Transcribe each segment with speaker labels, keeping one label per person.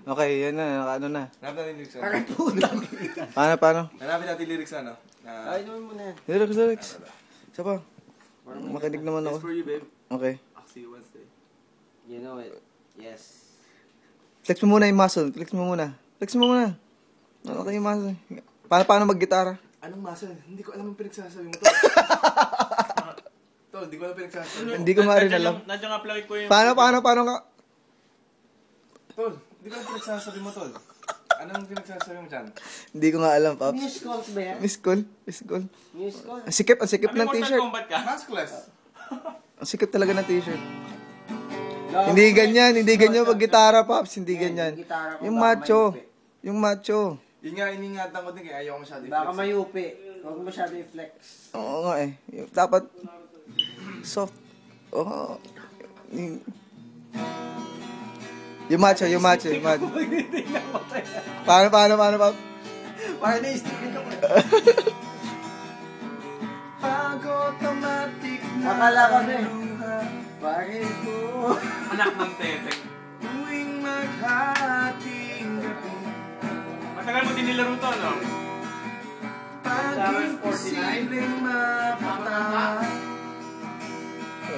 Speaker 1: Okay, yan na. Ano na.
Speaker 2: Hanapin natin lyrics.
Speaker 3: Aray putang.
Speaker 1: Paano?
Speaker 2: Hanapin natin lyrics ano.
Speaker 3: Ay, naman mo na.
Speaker 1: Lyrics. Isa pa. Makinig naman
Speaker 2: It's
Speaker 1: ako.
Speaker 2: for you, babe.
Speaker 1: Okay.
Speaker 2: I'll see you Wednesday.
Speaker 3: You know it. Yes.
Speaker 1: Flex mo muna yung muscle. Flex mo muna. Ano kayo yung muscle? Paano mag-gitara?
Speaker 2: Anong muscle? Hindi ko alam ang pinagsasabi mo to. Tol, hindi ko alam pinagsasabi mo.
Speaker 1: Hindi ko nga rin alam.
Speaker 4: Nandiyan nga plug ko yung...
Speaker 1: Paano ka?
Speaker 2: Tol, hindi ko alam pinagsasabi mo, Tol. Anong pinagsasabi mo dyan?
Speaker 1: Hindi ko nga alam, Pops.
Speaker 3: Miss calls ba yan?
Speaker 1: Miss call.
Speaker 3: Miss calls?
Speaker 1: Ang sikip ng
Speaker 4: Mortal
Speaker 1: t-shirt.
Speaker 4: Kombat ka?
Speaker 2: Maskless.
Speaker 1: Ang sikip talaga ng t-shirt. Hindi ganyan pag gitara, Pops. Hindi ganyan. Yung macho.
Speaker 2: Yun nga, iningatan ko din kaya ayaw ko masyado i-flex.
Speaker 3: Baka mayupi. Huwag masyado i-flex.
Speaker 1: Oo nga eh. Dapat soft. Oo. Yung macho. Paano, Pops?
Speaker 3: Parang na-stick ka pa.
Speaker 2: Pag-automatic na
Speaker 3: Akala ko na eh. Bakit ko?
Speaker 4: Anak ng tete.
Speaker 2: tuwing maghating gabi.
Speaker 4: Matagal mo din nilaro to, no?
Speaker 2: Pag-imposibleng mapata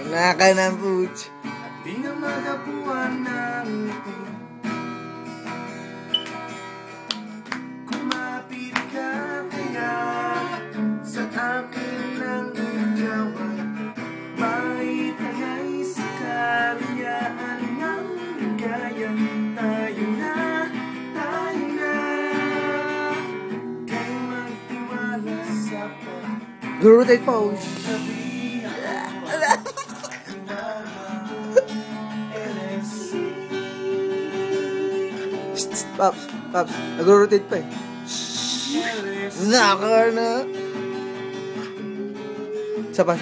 Speaker 1: Naka ng pooch.
Speaker 2: at di na magapuan ng ngiti. Kumapit ka kaya sa akin ng ikaw ay maitagay sa kalayaan ng ligaya. Tayo na kay magtiwala sa
Speaker 1: Rotate pa, oh. Pops. Nag-rotate pa eh. Naka na. Isa pa.